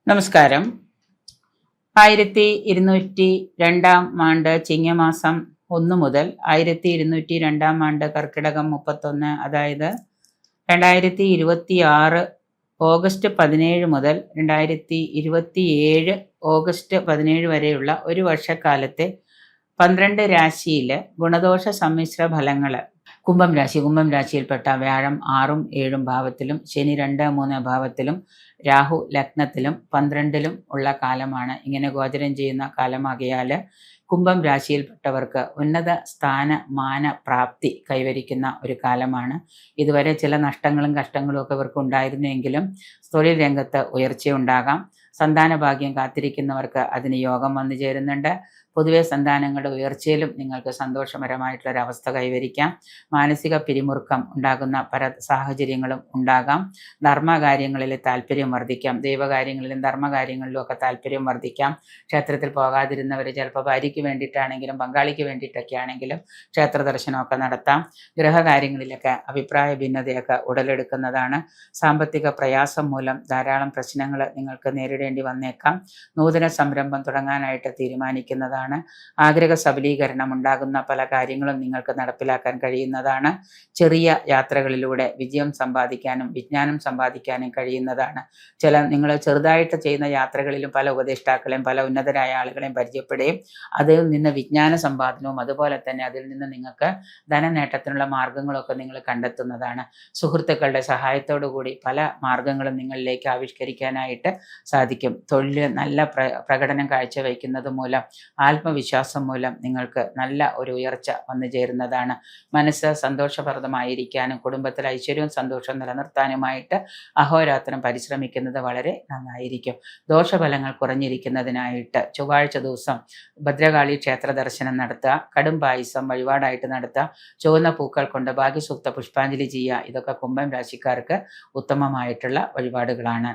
നമസ്കാരം. 1202 ചിങ്ങമാസം 1 മുതൽ 1202 കർക്കിടകം 31, അതായത് 2026 ഓഗസ്റ്റ് 17 മുതൽ 2027 ഓഗസ്റ്റ് 17 വരെയുള്ള ഒരു വർഷക്കാലത്തെ 12 രാശിയിലെ ഗുണദോഷ സമ്മിശ്ര ഫലങ്ങൾ. കുംഭം രാശിയിൽപ്പെട്ട വ്യാഴം 6ഉം 7ഉം ഭാവത്തിലും, ശനി 2, 3 ഭാവത്തിലും, രാഹു ലഗ്നത്തിലും 12ലും ഉള്ള കാലമാണ്. ഇങ്ങനെ ഗോചരം ചെയ്യുന്ന കാലമാകിയാൽ കുംഭം രാശിയിൽപ്പെട്ടവർക്ക് ഉന്നത സ്ഥാന മാന പ്രാപ്തി കൈവരിക്കുന്ന ഒരു കാലമാണ്. ഇതുവരെ ചില നഷ്ടങ്ങളും കഷ്ടങ്ങളും ഒക്കെ ഇവർക്ക് ഉണ്ടായിരുന്നെങ്കിലും തൊഴിൽ രംഗത്ത് ഉയർച്ചയുണ്ടാകാം. സന്താന ഭാഗ്യം കാത്തിരിക്കുന്നവർക്ക് അതിന് യോഗം വന്നു ചേരുന്നുണ്ട്. പൊതുവെ സന്താനങ്ങളുടെ ഉയർച്ചയിലും നിങ്ങൾക്ക് സന്തോഷകരമായിട്ടുള്ളൊരവസ്ഥ കൈവരിക്കാം. മാനസിക പിരിമുറുക്കം ഉണ്ടാകുന്ന പല സാഹചര്യങ്ങളും ഉണ്ടാകാം. ധർമ്മകാര്യങ്ങളിൽ താല്പര്യം വർദ്ധിക്കാം. ദൈവകാര്യങ്ങളിലും ധർമ്മകാര്യങ്ങളിലും ഒക്കെ താല്പര്യം വർദ്ധിക്കാം. ക്ഷേത്രത്തിൽ പോകാതിരുന്നവർ ചിലപ്പോൾ ഭാര്യയ്ക്ക് വേണ്ടിയിട്ടാണെങ്കിലും പങ്കാളിക്ക് വേണ്ടിയിട്ടൊക്കെ ആണെങ്കിലും ക്ഷേത്ര ദർശനമൊക്കെ നടത്താം. ഗൃഹകാര്യങ്ങളിലൊക്കെ അഭിപ്രായ ഭിന്നതയൊക്കെ ഉടലെടുക്കുന്നതാണ്. സാമ്പത്തിക പ്രയാസം മൂലം ധാരാളം പ്രശ്നങ്ങൾ നിങ്ങൾക്ക് നേരിടേണ്ടി വന്നേക്കാം. നൂതന സംരംഭം തുടങ്ങാനായിട്ട് തീരുമാനിക്കുന്നതാണ്. ആഗ്രഹ സബലീകരണം ഉണ്ടാകുന്ന പല കാര്യങ്ങളും നിങ്ങൾക്ക് നടപ്പിലാക്കാൻ കഴിയുന്നതാണ്. ചെറിയ യാത്രകളിലൂടെ വിജയം സമ്പാദിക്കാനും വിജ്ഞാനം സമ്പാദിക്കാനും കഴിയുന്നതാണ്. നിങ്ങൾ ചെറുതായിട്ട് ചെയ്യുന്ന യാത്രകളിലും പല ഉപദേഷ്ടാക്കളെയും പല ഉന്നതരായ ആളുകളെയും പരിചയപ്പെടുകയും അതിൽ നിന്ന് വിജ്ഞാന സമ്പാദനവും അതുപോലെ തന്നെ അതിൽ നിന്ന് നിങ്ങൾക്ക് ധനനേട്ടത്തിനുള്ള മാർഗങ്ങളൊക്കെ നിങ്ങൾ കണ്ടെത്തുന്നതാണ്. സുഹൃത്തുക്കളുടെ സഹായത്തോടു കൂടി പല മാർഗങ്ങളും നിങ്ങളിലേക്ക് ആവിഷ്കരിക്കാനായിട്ട് സാധിക്കും. തൊഴിൽ നല്ല പ്രകടനം കാഴ്ചവെക്കുന്നത് മൂലം, ആത്മവിശ്വാസം മൂലം നിങ്ങൾക്ക് നല്ല ഒരു ഉയർച്ച വന്നു ചേരുന്നതാണ്. മനസ്സ് സന്തോഷപ്രദമായിരിക്കാനും കുടുംബത്തിൽ ഐശ്വര്യവും സന്തോഷവും നിലനിർത്താനുമായിട്ട് അഹോരാത്രം പരിശ്രമിക്കുന്നത് വളരെ നന്നായിരിക്കും. ദോഷഫലങ്ങൾ കുറഞ്ഞിരിക്കുന്നതിനായിട്ട് ചൊവ്വാഴ്ച ദിവസം ഭദ്രകാളി ക്ഷേത്ര ദർശനം നടത്തുക, കടും പായസം വഴിപാടായിട്ട് നടത്തുക, ചുവന്ന പൂക്കൾ കൊണ്ട് ഭാഗ്യസൂക്ത പുഷ്പാഞ്ജലി ചെയ്യുക. ഇതൊക്കെ കുംഭം രാശിക്കാർക്ക് ഉത്തമമായിട്ടുള്ള വഴിപാടുകളാണ്.